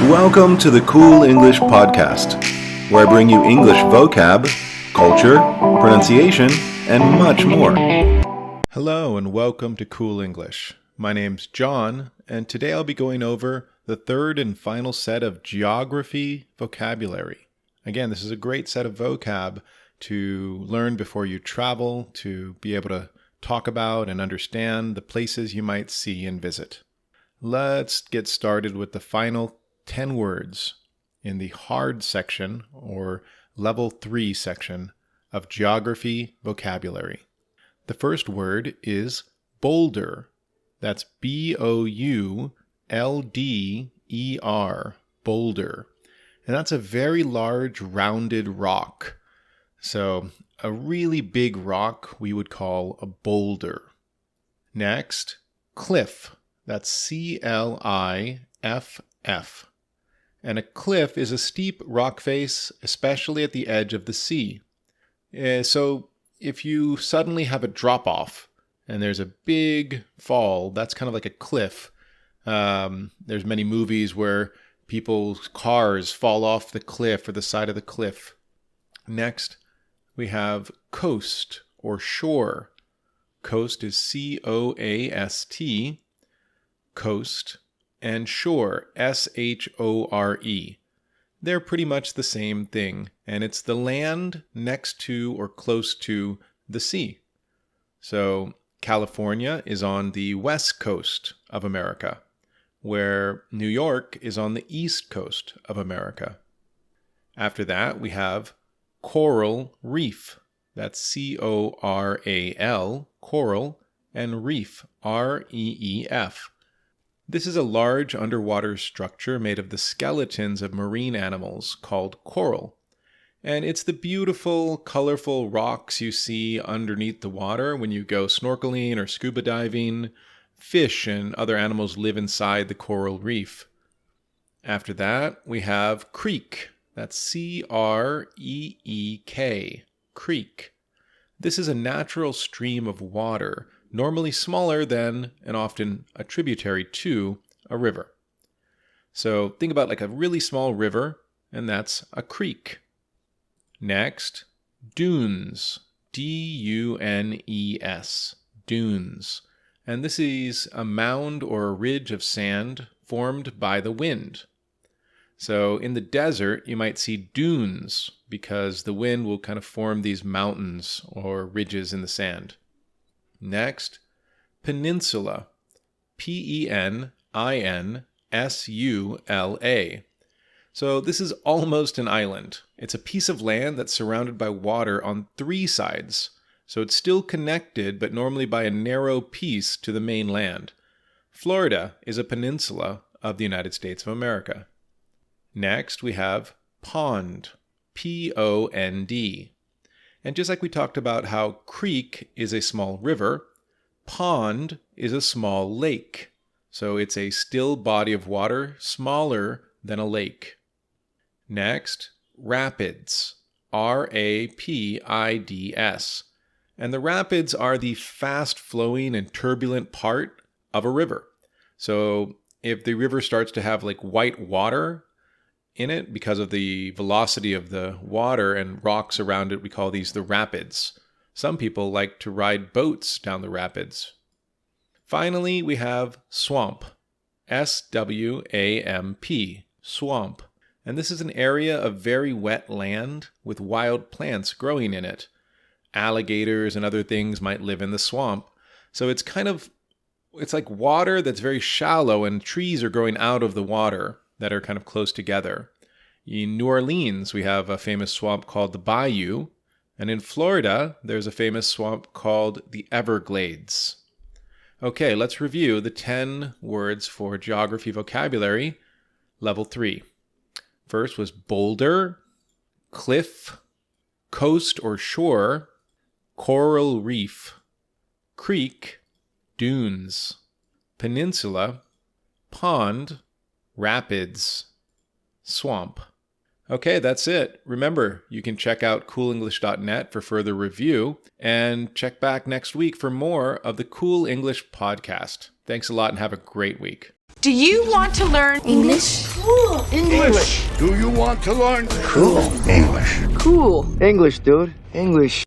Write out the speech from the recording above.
Welcome to the Cool English Podcast, where I bring you English vocab, culture, pronunciation, and much more. Hello and welcome to Cool English. My name's John, and today I'll be going over the third and final set of geography vocabulary. Again, this is a great set of vocab to learn before you travel, to be able to talk about and understand the places you might see and visit. Let's get started with the final 10 words in the hard section or level 3 section of geography vocabulary. The first word is boulder. That's B-O-U-L-D-E-R, boulder. And that's a very large rounded rock. So a really big rock we would call a boulder. Next, cliff. That's C-L-I-F-F. And a cliff is a steep rock face, especially at the edge of the sea. So if you suddenly have a drop-off and there's a big fall, that's kind of like a cliff. There's many movies where people's cars fall off the cliff or the side of the cliff. Next, we have coast or shore. Coast is C-O-A-S-T, coast, and shore, S-H-O-R-E. They're pretty much the same thing, and it's the land next to or close to the sea. So California is on the west coast of America, where New York is on the east coast of America. After that, we have coral reef. That's C-O-R-A-L, coral, and reef, R-E-E-F. This is a large underwater structure made of the skeletons of marine animals called coral. And it's the beautiful, colorful rocks you see underneath the water when you go snorkeling or scuba diving. Fish and other animals live inside the coral reef. After that, we have creek. That's C-R-E-E-K, creek. This is a natural stream of water, normally smaller than and often a tributary to a river. So think about like a really small river, and that's a creek. Next, dunes, D-U-N-E-S, dunes. And this is a mound or a ridge of sand formed by the wind. So in the desert, you might see dunes because the wind will kind of form these mountains or ridges in the sand. Next, peninsula, P-E-N-I-N-S-U-L-A. So this is almost an island. It's a piece of land that's surrounded by water on 3 sides. So it's still connected, but normally by a narrow piece to the main land. Florida is a peninsula of the United States of America. Next, we have pond, P-O-N-D. And just like we talked about how creek is a small river, pond is a small lake. So it's a still body of water, smaller than a lake. Next, rapids, R-A-P-I-D-S. And the rapids are the fast-flowing and turbulent part of a river. So if the river starts to have like white water in it because of the velocity of the water and rocks around it, we call these the rapids. Some people like to ride boats down the rapids. Finally, we have swamp, S-W-A-M-P, swamp. And this is an area of very wet land with wild plants growing in it. Alligators and other things might live in the swamp. So it's like water that's very shallow and trees are growing out of the water that are kind of close together. In New Orleans, we have a famous swamp called the Bayou. And in Florida, there's a famous swamp called the Everglades. Okay, let's review the 10 words for geography vocabulary, level 3. First was boulder, cliff, coast or shore, coral reef, creek, dunes, peninsula, pond, rapids, swamp. Okay, that's it. Remember, you can check out coolenglish.net for further review and check back next week for more of the Cool English podcast. Thanks a lot and have a great week. Do you want to learn English? Cool. English. Do you want to learn? Cool. English. Cool. English, dude. English.